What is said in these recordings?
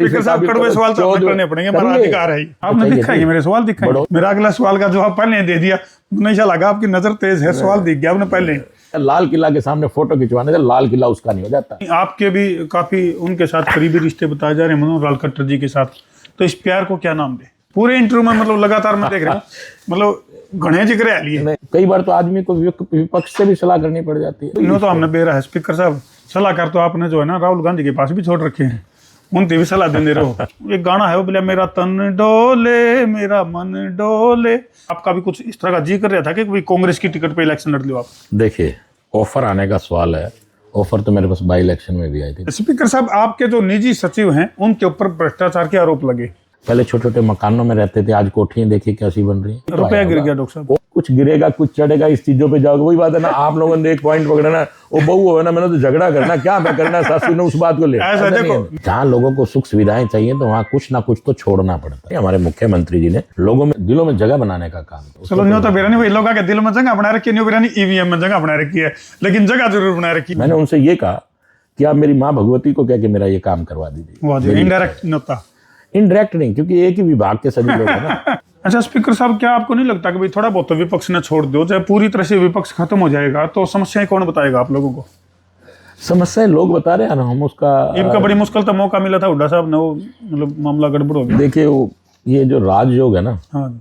Speaker साहब कड़वे सवाल तो आपने करने पड़ेंगे, हमारा अधिकार है। आपने दिखाई मेरे सवाल दिखाई, मेरा अगला सवाल का जवाब पहले दे दिया, नहीं लगा आपकी नजर तेज है, सवाल दिख गया आपने पहले। लाल किला के सामने फोटो खिंचवाने से लाल किला उसका नहीं हो जाता। आपके भी काफी उनके साथ करीबी रिश्ते बताए जा रहे हैं मनोहर लाल खट्टर जी के साथ, तो इस प्यार को क्या नाम दे? पूरे इंटरव्यू में मतलब लगातार मैं देख रहा हूँ, मतलब घने जिक्र है लिए। कई बार तो आदमी को विपक्ष से भी सलाह करनी पड़ जाती है। इन्हों तो हमने बेरा है स्पीकर साहब, सलाहकार तो आपने जो है ना राहुल गांधी के पास भी छोड़ रखे हैं, उनकी भी सलाह देने रहो। एक गाना है वो बोले मेरा तन डोले मेरा मन डोले, आपका भी कुछ इस तरह का जी कर रहा था कि कोई कांग्रेस की टिकट पे इलेक्शन लड़ लो आप? देखिए, ऑफर आने का सवाल है, ऑफर तो मेरे पास बाई इलेक्शन में भी आई थी। स्पीकर साहब, आपके जो निजी सचिव हैं उनके ऊपर भ्रष्टाचार के आरोप लगे। पहले छोटे छोटे मकानों में रहते थे, आज कोठियां देखिए कैसी बन रही हैं। रुपया गिर गया डॉक्टर साहब। कुछ गिरेगा कुछ चढ़ेगा, इस चीजों पे जाओगे। वही बात है ना, आप लोगों ने एक पॉइंट पकड़ा ना, वो बहू है ना, मैंने तो झगड़ा करना क्या मैं करना सासू ने उस बात को ले। जहाँ लोगों को सुख सुविधाएं चाहिए तो वहाँ कुछ ना कुछ तो छोड़ना पड़ता है। हमारे मुख्यमंत्री जी ने लोगों में दिलों में जगह बनाने का काम किया। चलो नहीं तो बेरानी वही लोगों के दिल में जगह बना रखी है, बेरानी ईवीएम में जगह बना रखी है, लेकिन जगह जरूर बना रखी है। मैंने उनसे ये कहा कि आप मेरी माँ भगवती को कह के मेरा ये काम करवा दीजिए। इनडायरेक्ट नोता, इनडायरेक्ट नहीं, क्योंकि एक ही विभाग के सभी लोग हैं ना। अच्छा स्पीकर साहब, क्या आपको नहीं लगता कि भाई थोड़ा बहुत तो विपक्ष ने छोड़ दो, चाहे पूरी तरह से विपक्ष खत्म हो जाएगा तो समस्याएं कौन बताएगा आप लोगों को? समस्याएं लोग बता रहे हैं ना, हम उसका इनका बड़ी मुश्किल तो मौका मिला था हुड्डा साहब ने, वो मतलब मामला गड़बड़ हो गया। देखिए, ये जो राजयोग है ना, हाँ,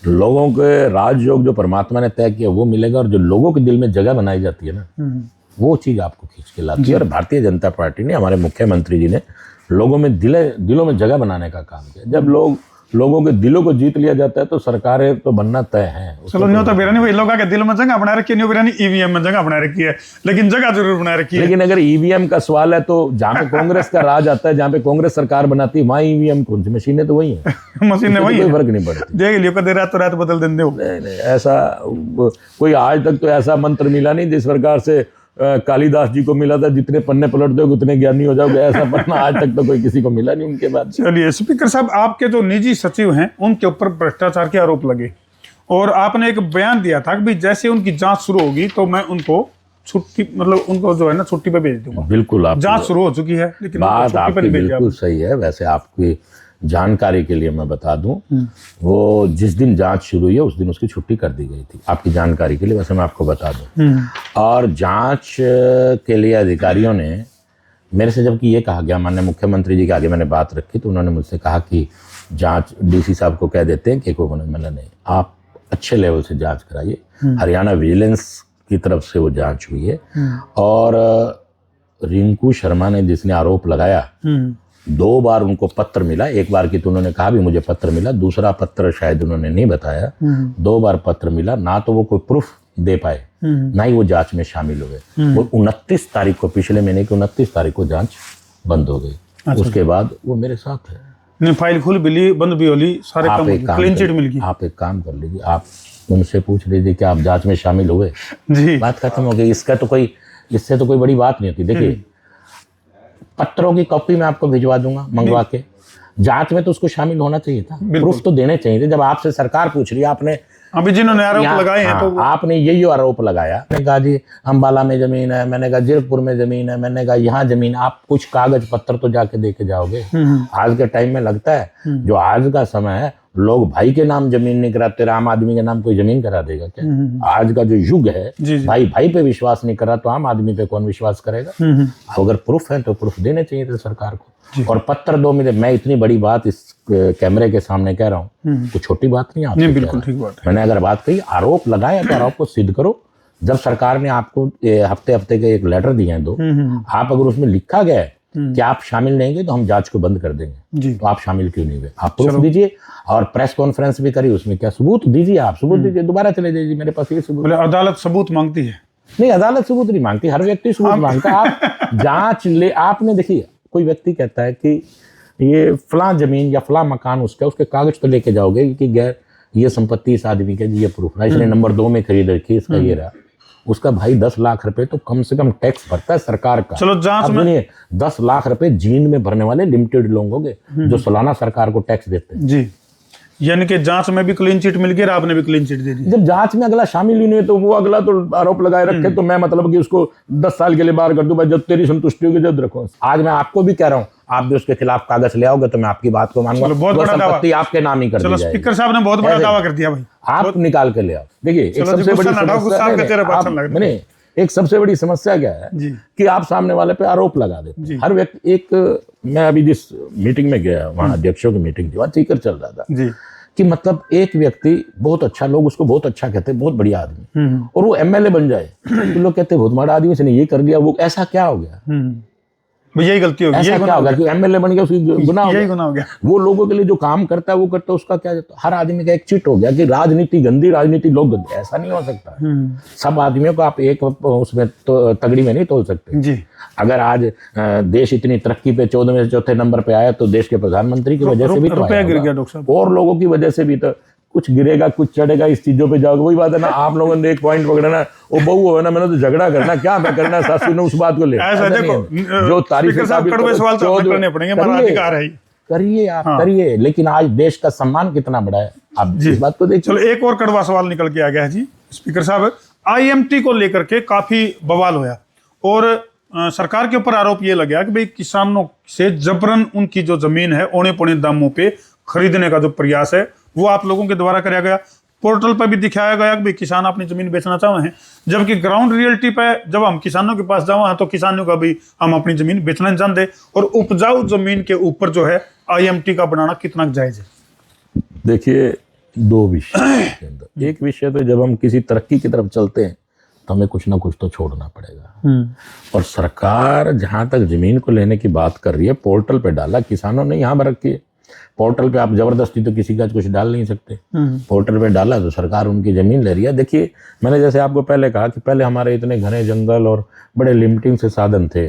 लोगों के राजयोग जो परमात्मा ने तय किया वो मिलेगा, और जो लोगों के दिल में जगह बनाई जाती है ना, वो चीज आपको खींच के लाती है। और भारतीय जनता पार्टी ने, हमारे मुख्यमंत्री जी ने लोगों में दिलों में जगह बनाने का काम किया। जब लोगों के दिलों को जीत लिया जाता है तो सरकारें तो बनना तय है। चलो नहीं तो बेरानी वही लोगों के दिल में जगह बना रखी है, बेरानी ईवीएम में जगह बना रखी है, लेकिन जगह जरूर बना रखी है। लेकिन अगर ईवीएम का सवाल है तो जहाँ पे कांग्रेस का राज आता है, जहाँ पे कांग्रेस सरकार बनाती है, वहाँ ईवीएम कौन सी? मशीनें तो वही है, मशीनें वही, कोई फर्क नहीं पड़ती। देख लियो कदे रात तो रात बदल देंगे हो। नहीं, ऐसा कोई आज तक तो ऐसा मंत्र मिला नहीं जिस प्रकार से कालिदास जी को मिला था, जितने पन्ने पलट दोगे उतने ज्ञानी हो जाओगे। ऐसा पन्ना आज तक तो कोई किसी को मिला नहीं उनके बाद। चलिए स्पीकर साहब, आपके जो निजी सचिव हैं उनके ऊपर भ्रष्टाचार के आरोप लगे, और आपने एक बयान दिया था कि भाई जैसे उनकी जांच शुरू होगी तो मैं उनको छुट्टी, मतलब उनको जो है ना छुट्टी पे भेज दूंगा। बिल्कुल, आप जांच शुरू हो चुकी है, लेकिन बात आपकी बिल्कुल सही है। वैसे आपकी जानकारी के लिए मैं बता दूं, वो जिस दिन जांच शुरू हुई है उस दिन उसकी छुट्टी कर दी गई थी, आपकी जानकारी के लिए। वैसे मैं आपको बता दूं, और जांच के लिए अधिकारियों ने मेरे से जबकि ये कहा गया, माननीय मुख्यमंत्री जी के आगे मैंने बात रखी तो उन्होंने मुझसे कहा कि जांच डीसी साहब को कह देते हैं कि मैंने नहीं, आप अच्छे लेवल से जांच कराइए। हरियाणा विजिलेंस की तरफ से वो जांच हुई है, और रिंकू शर्मा ने जिसने आरोप लगाया, 2 बार उनको पत्र मिला। एक बार की तो उन्होंने कहा भी मुझे पत्र मिला, दूसरा पत्र शायद उन्होंने नहीं बताया। 2 बार पत्र मिला, ना तो वो कोई प्रूफ दे पाए, ना ही वो जांच में शामिल हुए। वो 29 तारीख को, पिछले महीने की 29 तारीख को जांच बंद हो गई। अच्छा, उसके बाद वो मेरे साथ है। नहीं, फाइल खुल भी ली, बंद भी हो ली, सारे काम क्लीन चिट मिल गई। आप एक काम कर लीजिए, आप उनसे पूछ लीजिए कि आप जांच में शामिल हुए जी, बात खत्म हो गई। इससे तो कोई बड़ी बात नहीं होती। देखिए, पत्रों की कॉपी मैं आपको भिजवा दूंगा मंगवा के, जांच में तो उसको शामिल होना चाहिए था, प्रूफ तो देने चाहिए थे। जब आपसे सरकार पूछ रही है, आपने अभी जिन्होंने आरोप लगाए हैं तो आपने यही आरोप लगाया। मैंने कहा जी अंबाला में जमीन है, मैंने कहा जीरकपुर में जमीन है, मैंने कहा यहाँ जमीन, आप कुछ कागज पत्र तो जाके दे के जाओगे। आज के टाइम में लगता है, जो आज का समय है, लोग भाई के नाम जमीन नहीं कराते, आम आदमी के नाम कोई जमीन करा देगा क्या? आज का जो युग है, भाई भाई पे विश्वास नहीं करा तो आम आदमी पे कौन विश्वास करेगा? अगर प्रूफ है तो प्रूफ देने चाहिए थे सरकार को, और पत्र 2 मिले। मैं इतनी बड़ी बात इस कैमरे के सामने कह रहा हूँ, कोई छोटी बात नहीं है। बिल्कुल ठीक बात है। मैंने अगर बात कही, आरोप लगाया तो आरोप को सिद्ध करो। जब सरकार ने आपको हफ्ते के एक लेटर दिए हैं 2, आप अगर उसमें लिखा गया है कि आप शामिल नहीं गए तो हम जांच को बंद कर देंगे, तो आप शामिल क्यों नहीं हुए? आप प्रूफ दीजिए, और प्रेस कॉन्फ्रेंस भी करी, उसमें क्या सबूत दीजिए, आप सबूत दीजिए, दोबारा चले जाइए, मेरे पास ये सबूत। अदालत सबूत मांगती है? नहीं, अदालत सबूत नहीं मांगती, हर व्यक्ति सबूत मांगता है। आप जांच ले, आपने देखिए, कोई व्यक्ति कहता है कि ये फलां जमीन या फलां मकान उसका, उसके कागज तो लेके जाओगे कि गैर ये संपत्ति इस आदमी के, ये प्रूफ रहा, इसने नंबर 2 में खरीद रखी, इसका ये रहा। उसका भाई 10 लाख रुपए तो कम से कम टैक्स भरता है सरकार का। चलो जांच में 10 लाख रुपए जींद में भरने वाले लिमिटेड लोग होंगे जो सालाना सरकार को टैक्स देते हैं जी। यानी कि जांच में भी क्लीन चिट मिल गई, आपने भी क्लीन चिट दे दी। जब जांच में अगला शामिल ही नहीं है तो वो अगला तो आरोप लगाए रखे, तो मैं मतलब कि उसको 10 साल के लिए बाहर कर दूं, भाई जब तेरी संतुष्टि होगी जब रखो। आज मैं आपको भी कह रहा हूँ, आप भी उसके खिलाफ कागज ले आओगे तो मैं आपकी बात को मानूंगा, बहुत वो बड़ा दावा। संपत्ति आपके नाम ही कर चलो दी जाएगी। स्पीकर साहब ने बहुत बड़ा ऐसे। दावा कर दिया भाई। आप निकाल के ले आओ। देखिए एक चलो जी, सबसे बड़ी गुस्सा ना हटाओ, गुस्सा आपका चेहरे पर अच्छा लग रहा है। मैंने एक सबसे बड़ी समस्या क्या है जी कि आप सामने वाले पे आरोप लगा देते जी। हैं। हर व्यक्ति एक, मैं अभी जिस मीटिंग में गया वहाँ अध्यक्षों की मीटिंग थी, वहाँ स्पीकर चल रहा था जी कि मतलब एक व्यक्ति बहुत अच्छा, लोग उसको बहुत अच्छा कहते हैं, बहुत बढ़िया आदमी, और वो एमएलए बन जाए तो लोग कहते हैं बहुत बड़ा आदमी, इसने ये कर दिया, वो ऐसा क्या हो गया, यही गलती होगी, ऐसा क्या होगा कि एमएलए बन गया उसकी गुनाह हो यही गया। गुनाह हो गया। वो लोगों के लिए जो काम करता है वो करता है, उसका क्या जाता है? हर आदमी का एक चिट हो गया कि राजनीति गंदी, राजनीति लोग गंदे। ऐसा नहीं हो सकता। सब आदमियों को आप एक उसमें तो तगड़ी में नहीं तोल सकते। जी अगर आज देश इतनी तरक्की पे 14वें से चौथे नंबर पे आया तो देश के प्रधानमंत्री की वजह से भी तो रुपया आया गिर होगा। गया डॉक्टर साहब। और लोगों की वजह से भी तो कुछ गिरेगा, कुछ चढ़ेगा, इस चीजों पे जाओगे। वही बात है ना, आप लोगों ने एक पॉइंट पकड़ना, वो बहू हो ना, मैंने तो झगड़ा करना, क्या मैं करना, सासू ने उस बात को ले ऐसा देखो, जो तारीफ स्पीकर साहब कड़वे सवाल तो हमें करने पड़ेंगे, हमारा अधिकार है ये। करिए आप करिए, लेकिन आज देश का सम्मान कितना बड़ा है, आप इस बात को देखिए। चलो एक और कड़वा सवाल निकल के आ गया है जी स्पीकर साहब। आईएमटी को लेकर के काफी बवाल होया और सरकार के ऊपर आरोप ये लगा कि भाई किसानों से जबरन उनकी जो जमीन है औने पौने दामों पे खरीदने का जो प्रयास है वो आप लोगों के द्वारा कराया गया। पोर्टल पर भी दिखाया गया कि भाई किसान अपनी जमीन बेचना चाहे हैं, जबकि ग्राउंड रियलिटी पे जब हम किसानों के पास जावा हैं तो किसानों का भी हम अपनी जमीन बेचना नहीं चाहते। और उपजाऊ जमीन के ऊपर जो है आईएमटी का बनाना कितना जायज है? देखिए दो विषय के अंदर, एक विषय तो जब हम किसी तरक्की की तरफ चलते हैं तो हमें कुछ ना कुछ तो छोड़ना पड़ेगा। और सरकार जहां तक जमीन को लेने की बात कर रही है, पोर्टल पे डाला, किसानों ने यहाँ पर रखी है। पोर्टल पे आप जबरदस्ती तो किसी का कुछ डाल नहीं सकते। पोर्टल पे डाला तो सरकार उनकी जमीन ले रही है। देखिए मैंने जैसे आपको पहले कहा कि पहले हमारे इतने घने जंगल और बड़े लिमिटिंग से साधन थे,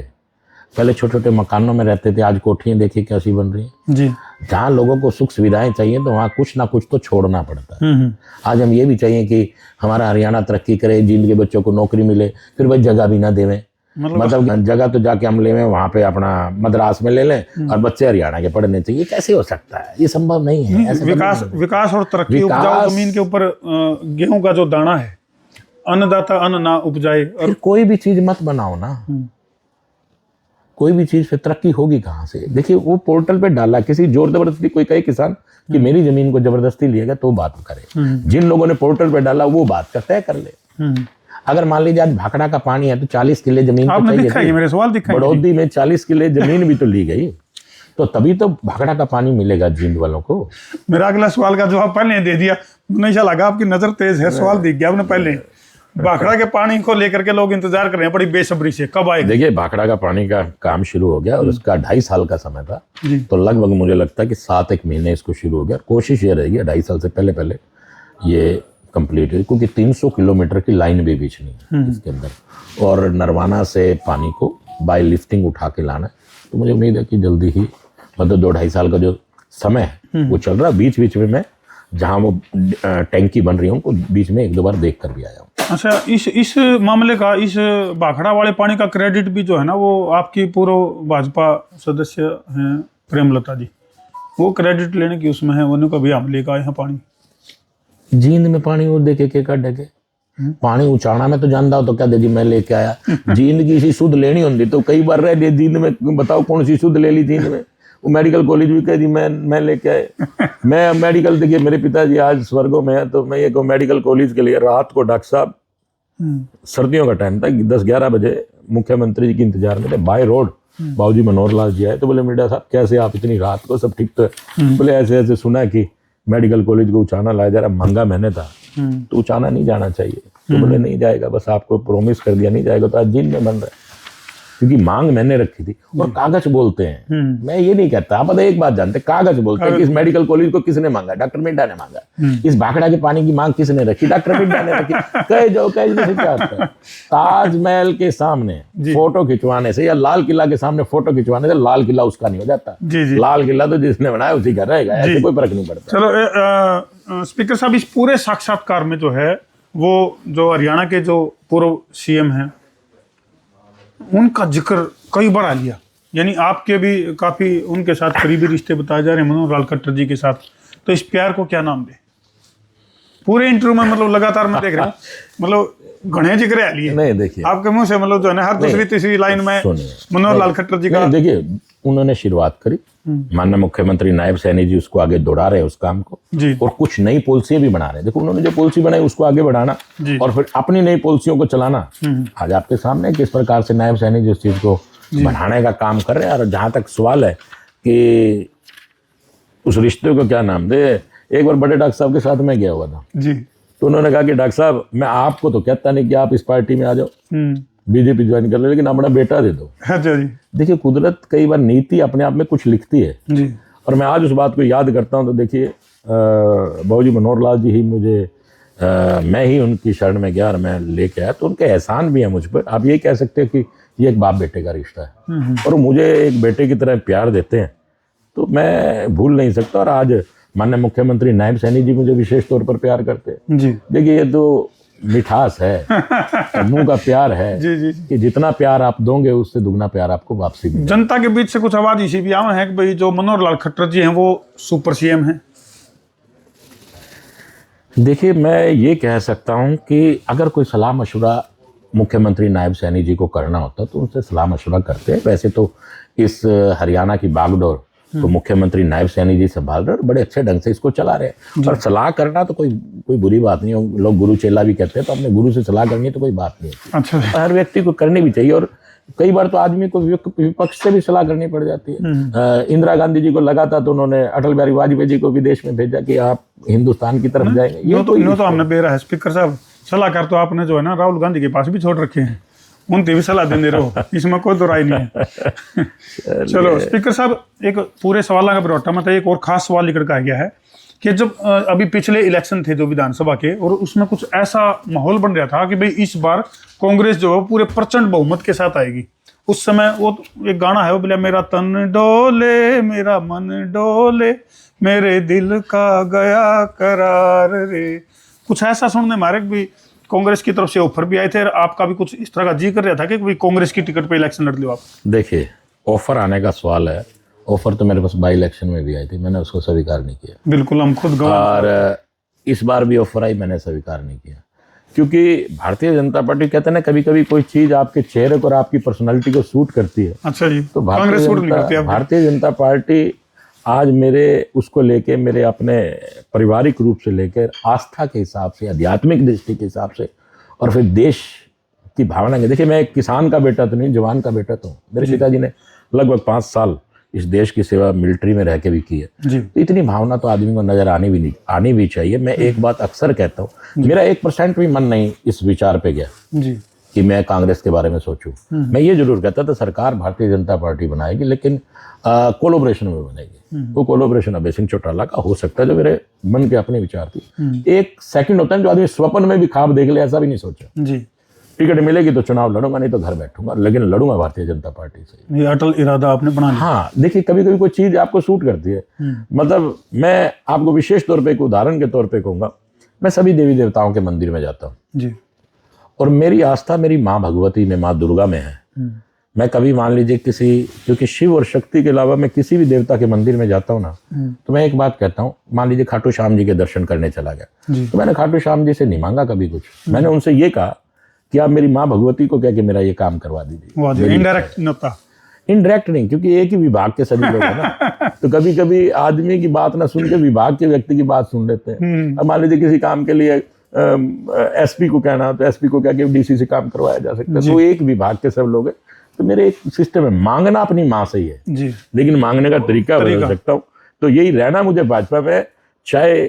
पहले छोटे छोटे मकानों में रहते थे, आज कोठियां देखिए कैसी बन रही हैं। जी जहाँ लोगों को सुख सुविधाएं चाहिए तो वहाँ कुछ ना कुछ तो छोड़ना पड़ता है। आज हम ये भी चाहिए कि हमारा हरियाणा तरक्की करे, जींद के बच्चों को नौकरी मिले, फिर भाई जगह भी ना देवें। मतलब जगह तो जाके हम ले वहाँ पे अपना मद्रास में ले लें और बच्चे हरियाणा के पढ़ने चाहिए। कैसे हो सकता है? ये संभव नहीं है। ऐसे विकास और तरक्की, उपजाऊ जमीन के ऊपर गेहूं का जो दाना है, अन्नदाता अन्न ना उपजाए और कोई भी चीज मत बनाओ ना, कोई भी चीज पे तरक्की होगी कहाँ से? देखिए वो पोर्टल पे डाला, किसी जोर जबरदस्ती कोई कहे किसान कि मेरी जमीन को जबरदस्ती लिएगा तो बात करे। जिन लोगों ने पोर्टल पे डाला वो बात का तय कर ले। अगर मान लीजिए आज भाखड़ा का पानी है तो 40 किले जमीन तो चाहिए। मेरे सवाल दिखाई बड़ौदी में 40 किले जमीन भी तो ली गई, तो तभी तो भाखड़ा का पानी मिलेगा जींद वालों को। मेरा अगला सवाल का जवाब पहले दे दिया, मुझे लगा आपकी नजर तेज है, सवाल दिख गया आपने पहले। भाखड़ा के पानी को लेकर के लोग इंतजार कर रहे हैं बड़ी बेसब्री से, कब आएगा? देखिए भाखड़ा का पानी का काम शुरू हो गया और उसका 2.5 साल का समय था, तो लगभग मुझे लगता है कि 7-1 महीने इसको शुरू हो गया। कोशिश ये रहेगी 2.5 साल से पहले पहले ये कंप्लीट है, क्योंकि 300 किलोमीटर की लाइन भी बीचनी है इसके अंदर, और नरवाना से पानी को बाय लिफ्टिंग उठा के लाना है। तो मुझे उम्मीद है कि जल्दी ही, मतलब 2-2.5 साल का जो समय है वो चल रहा है। बीच बीच में मैं जहाँ वो टैंकी बन रही है उनको बीच में 1-2 बार देख कर भी आया हूँ। अच्छा, इस मामले का, इस भाखड़ा वाले पानी का क्रेडिट भी जो है ना वो आपकी पूर्व भाजपा सदस्य हैं प्रेमलता जी, वो क्रेडिट लेने की उसमें है, उन्होंने कभी हम लेकर आए हैं पानी। जींद में पानी वो देखे के कर डके पानी उचाना में तो जानता हो तो क्या दे जी मैं लेके आया। जींद की इसी शुद्ध लेनी होती तो कई बार रह गए जींद में, बताओ कौन सी शुद्ध ले ली जींद में? वो मेडिकल कॉलेज भी कह दी मैं लेके आए। मैं मेडिकल, देखिए मेरे पिताजी आज स्वर्गों में है, तो मैं ये कहूँ मेडिकल कॉलेज के लिए रात को डॉक्टर साहब, सर्दियों का टाइम था, 10-11 बजे मुख्यमंत्री जी के इंतजार में थे बाय रोड। बाबूजी मनोहर लाल जी आए तो बोले मीडिया साहब कैसे आप इतनी रात को, सब ठीक तो है? बोले ऐसे ऐसे सुना है कि मेडिकल कॉलेज को उचाना लाया जा रहा, महंगा महीने था तो उचाना नहीं जाना चाहिए। तो बोले नहीं जाएगा, बस आपको प्रॉमिस कर दिया नहीं जाएगा। तो आज जींद में बन रहा है क्योंकि मांग मैंने रखी थी। और कागज बोलते हैं, मैं ये नहीं कहता, आप एक बात जानते, कागज बोलते हैं कि इस मेडिकल कॉलेज को किसने मांगा? डॉक्टर मिड्डा ने मांगा। इस भाखड़ा के पानी की मांग किसने रखी? डॉक्टर मिड्डा ने रखी। कहे जो कहे से क्या होता है? ताजमहल के सामने फोटो खिंचवाने से या लाल किला के सामने फोटो खिंचवाने से लाल किला उसका नहीं हो जाता। लाल किला तो जिसने बनाया उसी का रहेगा, ऐसे कोई फर्क नहीं पड़ता। चलो स्पीकर साहब, इस पूरे साक्षात्कार में जो है वो जो हरियाणा के जो पूर्व सीएम हैं उनका जिक्र कई बार आ लिया, यानी आपके भी काफी उनके साथ करीबी रिश्ते बताए जा रहे हैं मनोहर लाल खट्टर जी के साथ। तो इस प्यार को क्या नाम दे? पूरे इंटरव्यू में मतलब लगातार मैं देख रहा हूँ, मतलब घने जिक्र आ लिए। नहीं देखिए आपके मुंह से मतलब जो है ना हर दूसरी तीसरी लाइन में मनोहर लाल खट्टर जी का। देखिए उन्होंने शुरुआत करी, माननीय मुख्यमंत्री नायब सैनी जी उसको आगे दौड़ा रहे हैं उस काम को जी। और कुछ नई पॉलिसियां भी बना रहे हैं। देखो उन्होंने जो पॉलिसी बनाई उसको आगे बढ़ाना और फिर अपनी नई पॉलिसियों को चलाना आज आपके सामने किस प्रकार से नायब सैनी जी उस चीज को बढ़ाने का काम कर रहे हैं। और जहां तक सवाल है कि उस रिश्ते को क्या नाम दे, एक बार बड़े डॉक्टर साहब के साथ मैं गया हुआ था जी। तो उन्होंने कहा कि डॉक्टर साहब मैं आपको तो कहता नहीं कि आप इस पार्टी में आ जाओ, बीजेपी ज्वाइन कर लो, लेकिन अपना बेटा दे दो। अच्छा जी। देखिए कुदरत कई बार नीति अपने आप में कुछ लिखती है जी। और मैं आज उस बात को याद करता हूँ तो देखिए बाबूजी मनोहर लाल जी ही मुझे मैं ही उनकी शरण में गया और मैं लेके आया, तो उनके एहसान भी है मुझ पर। आप ये कह सकते हैं कि ये एक बाप बेटे का रिश्ता है और वो मुझे एक बेटे की तरह प्यार देते हैं, तो मैं भूल नहीं सकता। और आज माननीय मुख्यमंत्री नायब सैनी जी मुझे विशेष तौर पर प्यार करते हैं जी। देखिए ये तो मिठास है मुंह का प्यार है जी जी। कि जितना प्यार आप दोगे उससे दुगना प्यार आपको वापसी मिलेगा। जनता के बीच से कुछ आवाज इसी भी आवा है कि भाई जो मनोहर लाल खट्टर जी हैं वो सुपर सीएम हैं। देखिए मैं ये कह सकता हूं कि अगर कोई सलाह मशवरा मुख्यमंत्री नायब सैनी जी को करना होता तो उनसे सलाह मशवरा करते हैं। वैसे तो इस हरियाणा की बागडोर तो मुख्यमंत्री नायब सैनी जी संभाल रहे और बड़े अच्छे ढंग से इसको चला रहे हैं। और सलाह करना तो कोई बुरी बात नहीं है, लोग गुरु चेला भी कहते हैं, तो अपने गुरु से सलाह करनी तो कोई बात नहीं है। अच्छा। हर व्यक्ति को करनी भी चाहिए और कई बार तो आदमी को विपक्ष से भी सलाह करनी पड़ जाती है। इंदिरा गांधी जी को लगा था तो उन्होंने अटल बिहारी वाजपेयी जी को विदेश में भेजा कि आप हिंदुस्तान की तरफ जाएंगे। ये तो हमने बेरा है स्पीकर साहब, सलाहकार तो आपने जो है ना राहुल गांधी के पास भी छोड़ रखे हैं, उनकी भी सलाह देने रहो, इसमें कोई दुराई नहीं है। चलो स्पीकर साहब, एक पूरे सवालों का बरोटा में एक और खास सवाल लेकर के आ गया है कि जब अभी पिछले इलेक्शन थे जो विधानसभा के, और उसमें कुछ ऐसा माहौल बन रहा था कि भाई इस बार कांग्रेस जो है पूरे प्रचंड बहुमत के साथ आएगी। उस समय वो एक गाना है वो बोला, मेरा तन डोले मेरा मन डोले मेरे दिल का गया करार रे। कुछ ऐसा सुनने मारे भी कांग्रेस की तरफ से ऑफर भी आए थे और आपका भी कुछ इस तरह का जी कर रहा था कि भाई कांग्रेस की टिकट पे इलेक्शन लड़ लो आप। देखिए ऑफर आने का सवाल है, ऑफर तो मेरे पास बाई इलेक्शन में भी आई थी, मैंने उसको स्वीकार नहीं किया। बिल्कुल, हम खुद गवाह। और इस बार भी ऑफर आई, मैंने स्वीकार नहीं किया, क्योंकि भारतीय जनता पार्टी कहते हैं ना कभी कभी कोई चीज आपके चेहरे को और आपकी पर्सनालिटी को सूट करती है। अच्छा जी। तो कांग्रेस भारतीय जनता पार्टी आज मेरे उसको लेके मेरे अपने पारिवारिक रूप से लेकर आस्था के हिसाब से, आध्यात्मिक दृष्टि के हिसाब से और फिर देश की भावना के, देखिए मैं एक किसान का बेटा तो नहीं, जवान का बेटा तो हूँ। मेरे पिताजी ने लगभग 5 साल इस देश की सेवा मिलिट्री में रह के भी की है, तो इतनी भावना तो आदमी को नजर आनी भी चाहिए। मैं एक बात अक्सर कहता हूँ, मेरा 1% भी मन नहीं इस विचार पे गया जी कि मैं कांग्रेस के बारे में सोचूं। मैं ये जरूर कहता था सरकार भारतीय जनता पार्टी बनाएगी, लेकिन कोलैबोरेशन में बनेगी। वो कोलैबोरेशन अभय सिंह चौटाला का हो सकता है, जो मेरे मन के अपने विचार थी। एक सेकंड होता है जो आदमी स्वप्न में भी ख्वाब देख ले, ऐसा भी नहीं सोचा जी टिकट मिलेगी तो चुनाव लड़ूंगा, नहीं तो घर बैठूंगा, लेकिन लड़ूंगा भारतीय जनता पार्टी से। ये अटल इरादा आपने बना लिया। हाँ देखिए कभी कभी कोई चीज आपको सूट करती है। मतलब मैं आपको विशेष तौर पे एक उदाहरण के तौर पे कहूंगा, मैं सभी देवी देवताओं के मंदिर में जाता हूँ जी, और मेरी आस्था मेरी माँ भगवती में, माँ दुर्गा में है। मैं कभी मान लीजिए क्योंकि शिव और शक्ति के अलावा मैं किसी भी देवता के मंदिर में जाता हूँ ना, तो मैं एक बात कहता हूँ, मान लीजिए खाटू श्याम जी के दर्शन करने चला गया, तो मैंने खाटू श्याम जी से नहीं मांगा कभी कुछ। मैंने उनसे ये कहा कि आप मेरी माँ भगवती को कह के मेरा ये काम करवा दीजिए। इनडायरेक्ट नहीं, क्योंकि एक ही विभाग के सभी लोग हैं ना, तो कभी कभी आदमी की बात ना सुन के विभाग के व्यक्ति की बात सुन लेते हैं। अब मान लीजिए किसी काम के लिए एसपी को कहना, तो एसपी को कह के डीसी से काम करवाया जा सकता है, तो एक विभाग के सब लोग हैं। तो मेरे एक सिस्टम है, मांगना अपनी माँ से ही है जी, लेकिन मांगने का तरीका बदल सकता हूँ। तो यही रहना मुझे भाजपा में, चाहे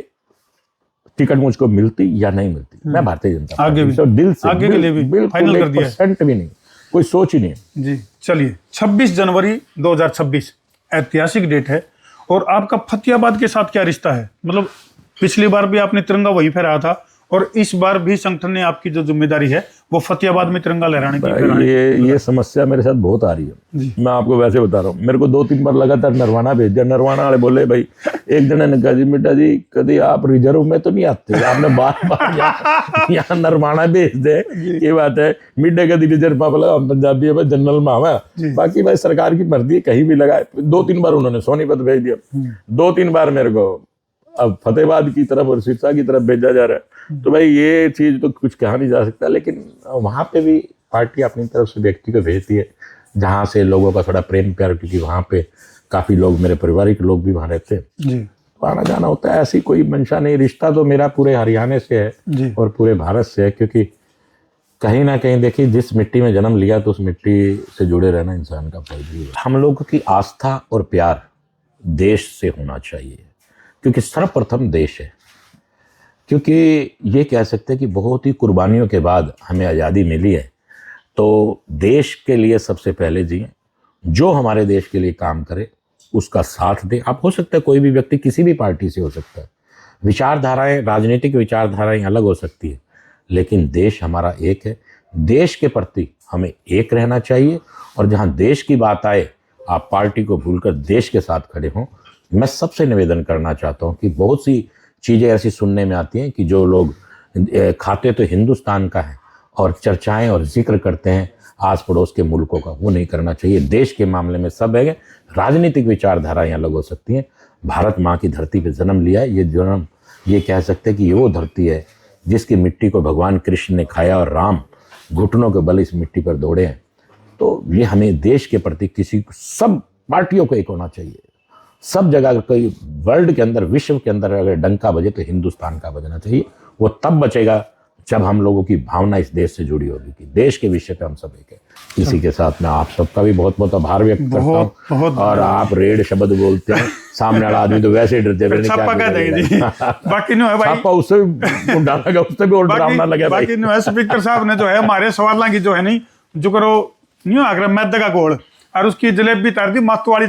टिकट मुझको मिलती या नहीं मिलती, मैं भारतीय जनता पार्टी से दिल से आगे के लिए भी फाइनल कर दिया, 1% भी नहीं, कोई सोच ही नहीं जी। चलिए 26 जनवरी 2026 ऐतिहासिक डेट है, और आपका फतेहाबाद के साथ क्या रिश्ता है? मतलब पिछली बार भी आपने तिरंगा वही फहराया था, और इस बार भी संगठन ने आपकी जो जिम्मेदारी है वो फतेहाबाद में तिरंगा लहराने की। ये समस्या मेरे साथ बहुत आ रही है। मैं आपको वैसे बता रहा हूँ, मेरे को 2-3 बार लगातार नरवाना भेज दिया। नरवाना वाले बोले भाई, एक जने ने कहा जी बेटा जी कभी आप रिजर्व में तो नहीं आते, आपने बार यहाँ नरवाना भेज दे, ये बात है। मिड डे का रिजर्व बोला हम पंजाबी है जनरल में आवा, बाकी भाई सरकार की मर्जी कहीं भी लगाए। 2-3 बार उन्होंने सोनीपत भेज दिया, 2-3 बार मेरे को अब फतेहाबाद की तरफ और सिरसा की तरफ भेजा जा रहा है। तो भाई ये चीज तो कुछ कहा नहीं जा सकता, लेकिन वहां पे भी पार्टी अपनी तरफ से व्यक्ति को भेजती है जहाँ से लोगों का थोड़ा प्रेम प्यार, क्योंकि वहाँ पे काफ़ी लोग, मेरे पारिवारिक लोग भी वहाँ रहते हैं, जी तो आना जाना होता है। ऐसी कोई मंशा नहीं, रिश्ता तो मेरा पूरे हरियाणा से है जी और पूरे भारत से है, क्योंकि कहीं ना कहीं देखिए जिस मिट्टी में जन्म लिया तो उस मिट्टी से जुड़े रहना इंसान का फर्ज है। हम लोगों की आस्था और प्यार देश से होना चाहिए, क्योंकि सर्वप्रथम देश है। क्योंकि ये कह सकते हैं कि बहुत ही कुर्बानियों के बाद हमें आज़ादी मिली है, तो देश के लिए सबसे पहले जिए, जो हमारे देश के लिए काम करे उसका साथ दें। आप हो सकता है कोई भी व्यक्ति किसी भी पार्टी से हो सकता है, विचारधाराएं, राजनीतिक विचारधाराएं अलग हो सकती है, लेकिन देश हमारा एक है। देश के प्रति हमें एक रहना चाहिए, और जहां देश की बात आए आप पार्टी को भूलकर देश के साथ खड़े हों। मैं सबसे निवेदन करना चाहता हूं कि बहुत सी चीज़ें ऐसी सुनने में आती हैं कि जो लोग खाते तो हिंदुस्तान का है और चर्चाएं और जिक्र करते हैं आस पड़ोस के मुल्कों का, वो नहीं करना चाहिए। देश के मामले में सब है, राजनीतिक विचारधाराएं अलग हो सकती हैं। भारत माँ की धरती पे जन्म लिया है, ये जन्म ये कह सकते हैं कि ये वो धरती है जिसकी मिट्टी को भगवान कृष्ण ने खाया और राम घुटनों के बल इस मिट्टी पर दौड़े हैं। तो ये हमें देश के प्रति किसी, सब पार्टियों को एक होना चाहिए। सब जगह अगर कोई वर्ल्ड के अंदर, विश्व के अंदर अगर डंका बजे तो हिंदुस्तान का बजना चाहिए। वो तब बचेगा जब हम लोगों की भावना इस देश से जुड़ी होगी कि देश के विषय पे हम सब एक है। इसी के साथ मैं आप सबका भी बहुत बहुत आभार व्यक्त करता हूँ। और आप रेड शब्द बोलते हैं, सामने वाला आदमी तो वैसे ही डरते छापा कह देंगे जी। बाकी नो है भाई, छापा उससे भी डालेगा, उससे भी और डरावना लगे भाई। बाकी नो है, स्पीकर साहब ने जो है हमारे सवालों की जो है नहीं जो करो नहीं आगरा मैदा का गोल और उसकी जलेबी तार दी, मस्त वाली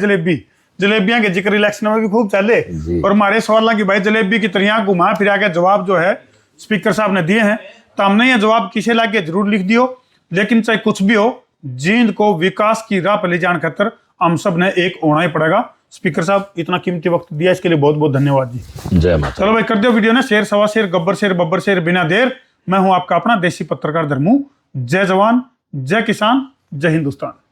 जलेबियां के जिक्र इलेक्शन में भी खूब चले, और हमारे सवालों की भाई जलेबी की तरह घुमा फिरा के जवाब जो है स्पीकर साहब ने दिए हैं। तो हमने ये जवाब किसे लाके जरूर लिख दियो, लेकिन चाहे कुछ भी हो, जींद को विकास की राह पर ले जाने खातर हम सब ने एक होना ही पड़ेगा। स्पीकर साहब इतना कीमती वक्त दिया, इसके लिए बहुत बहुत धन्यवाद जी। जय माता। चलो भाई कर दो वीडियो ने शेर, सवा शेर, गब्बर शेर, बब्बर शेर बिना देर। मैं हूं आपका अपना देसी पत्रकार धर्मू। जय जवान, जय किसान, जय हिंदुस्तान।